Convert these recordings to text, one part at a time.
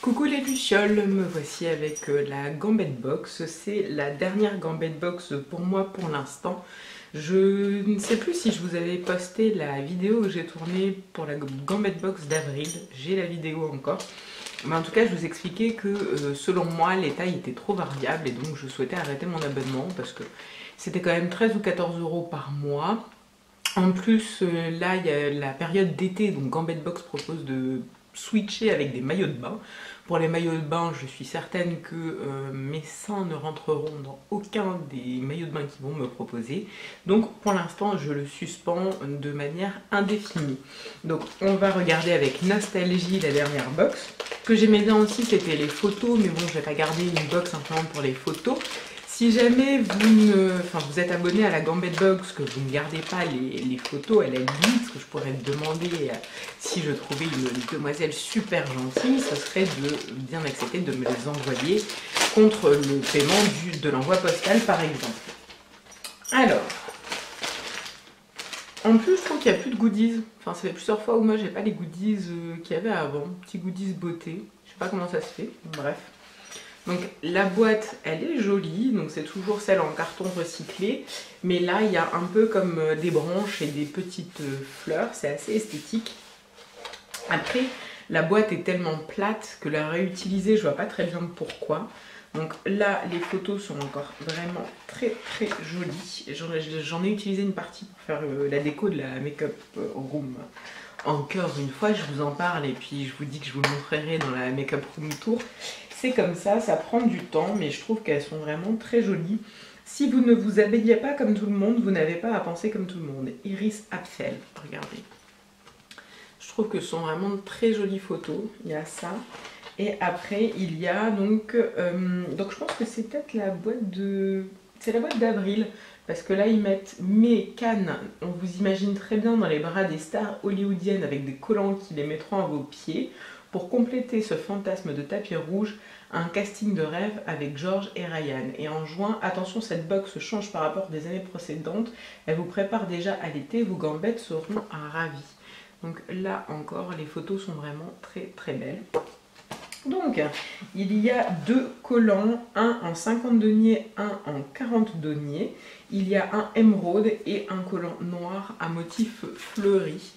Coucou les lucioles, me voici avec la Gambette Box. C'est la dernière Gambette Box pour moi pour l'instant. Je ne sais plus si je vous avais posté la vidéo que j'ai tournée pour la Gambette Box d'avril. J'ai la vidéo encore. Mais en tout cas, je vous expliquais que selon moi, les tailles étaient trop variables et donc je souhaitais arrêter mon abonnement parce que c'était quand même 13 ou 14 € par mois. En plus, là, il y a la période d'été, donc Gambette Box propose de switcher avec des maillots de bain. Pour les maillots de bain, je suis certaine que mes seins ne rentreront dans aucun des maillots de bain qu'ils vont me proposer. Donc pour l'instant, je le suspends de manière indéfinie. Donc on va regarder avec nostalgie la dernière box. Ce que j'aimais bien aussi, c'était les photos, mais bon, je vais pas garder une box simplement pour les photos. Si jamais vous êtes abonné à la Gambette Box, que vous ne gardez pas les photos, à la limite, ce que je pourrais te demander si je trouvais une demoiselle super gentille, ce serait de bien accepter de me les envoyer contre le paiement de l'envoi postal par exemple. Alors, en plus je trouve qu'il n'y a plus de goodies. Enfin, ça fait plusieurs fois où moi j'ai pas les goodies qu'il y avait avant, petits goodies beauté. Je sais pas comment ça se fait, bref. Donc la boîte, elle est jolie, donc c'est toujours celle en carton recyclé, mais là il y a un peu comme des branches et des petites fleurs, c'est assez esthétique. Après, la boîte est tellement plate que la réutiliser, je vois pas très bien pourquoi. Donc là, les photos sont encore vraiment très très jolies. J'en ai utilisé une partie pour faire la déco de la make-up room. Encore une fois, je vous en parle et puis je vous dis que je vous le montrerai dans la make-up room tour. C'est comme ça prend du temps, mais je trouve qu'elles sont vraiment très jolies. Si vous ne vous habillez pas comme tout le monde, vous n'avez pas à penser comme tout le monde. Iris Apfel, regardez. Je trouve que ce sont vraiment de très jolies photos. Il y a ça. Et après, il y a donc je pense que c'est peut-être la boîte de... C'est la boîte d'avril. Parce que là, ils mettent mes cannes. On vous imagine très bien dans les bras des stars hollywoodiennes avec des collants qui les mettront à vos pieds. Pour compléter ce fantasme de tapis rouge, un casting de rêve avec George et Ryan. Et en juin, attention, cette box change par rapport des années précédentes. Elle vous prépare déjà à l'été, vos gambettes seront ravies. Donc là encore, les photos sont vraiment très très belles. Donc, il y a deux collants, un en 50 deniers, un en 40 deniers. Il y a un émeraude et un collant noir à motif fleuri.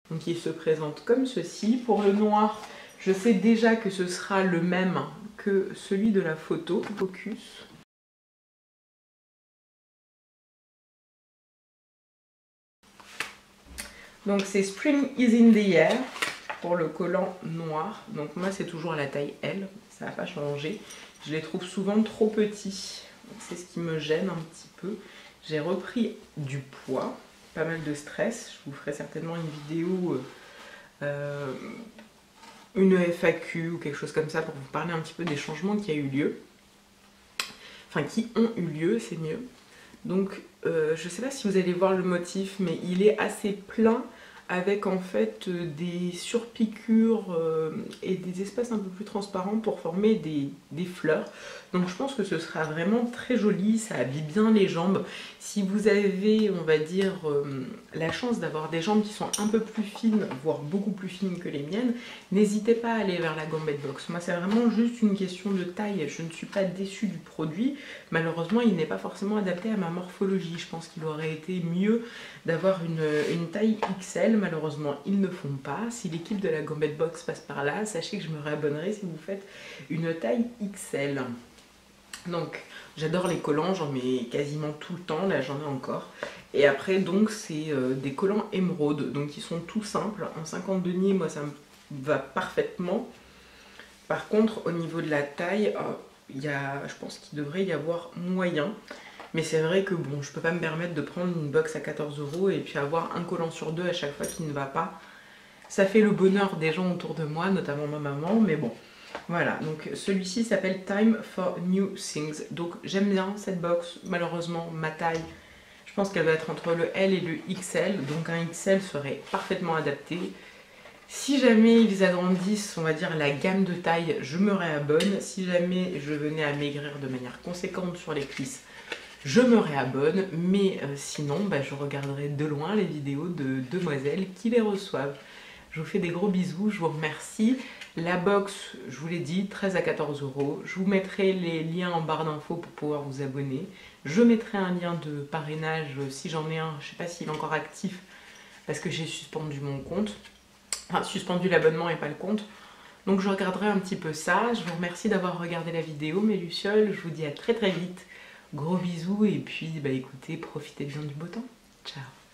Donc il se présente comme ceci. Pour le noir, je sais déjà que ce sera le même que celui de la photo. Focus. Donc c'est Spring is in the air pour le collant noir. Donc moi c'est toujours la taille L, ça n'a pas changé. Je les trouve souvent trop petits. C'est ce qui me gêne un petit peu. J'ai repris du poids. Pas mal de stress, je vous ferai certainement une vidéo, une FAQ ou quelque chose comme ça pour vous parler un petit peu des changements qui a eu lieu, enfin qui ont eu lieu, c'est mieux. Donc je sais pas si vous allez voir le motif, mais il est assez plein avec en fait des surpiqûres et des espaces un peu plus transparents pour former des fleurs. Donc je pense que ce sera vraiment très joli, ça habille bien les jambes. Si vous avez, on va dire, la chance d'avoir des jambes qui sont un peu plus fines, voire beaucoup plus fines que les miennes, n'hésitez pas à aller vers la Gambette Box. Moi c'est vraiment juste une question de taille, je ne suis pas déçue du produit. Malheureusement il n'est pas forcément adapté à ma morphologie, je pense qu'il aurait été mieux d'avoir une taille XL. Malheureusement ils ne font pas. Si l'équipe de la Gambette Box passe par là, sachez que je me réabonnerai si vous faites une taille XL. Donc j'adore les collants, j'en mets quasiment tout le temps, là j'en ai encore. Et après donc c'est des collants émeraude, donc ils sont tout simples. En 50 deniers, moi ça me va parfaitement. Par contre au niveau de la taille, je pense qu'il devrait y avoir moyen. Mais c'est vrai que bon, je peux pas me permettre de prendre une box à 14 € et puis avoir un collant sur deux à chaque fois qui ne va pas. Ça fait le bonheur des gens autour de moi, notamment ma maman, mais bon. Voilà, donc celui-ci s'appelle Time for New Things. Donc j'aime bien cette box, malheureusement ma taille, je pense qu'elle va être entre le L et le XL, donc un XL serait parfaitement adapté. Si jamais ils agrandissent, on va dire, la gamme de taille, je me réabonne. Si jamais je venais à maigrir de manière conséquente sur les cuisses, je me réabonne, mais sinon bah, je regarderai de loin les vidéos de demoiselles qui les reçoivent. Je vous fais des gros bisous, je vous remercie. La box, je vous l'ai dit, 13 à 14 €. Je vous mettrai les liens en barre d'infos pour pouvoir vous abonner. Je mettrai un lien de parrainage si j'en ai un, je ne sais pas s'il est encore actif parce que j'ai suspendu mon compte. Enfin, suspendu l'abonnement et pas le compte. Donc je regarderai un petit peu ça. Je vous remercie d'avoir regardé la vidéo, mes lucioles. Je vous dis à très très vite. Gros bisous et puis bah écoutez, profitez bien du beau temps. Ciao.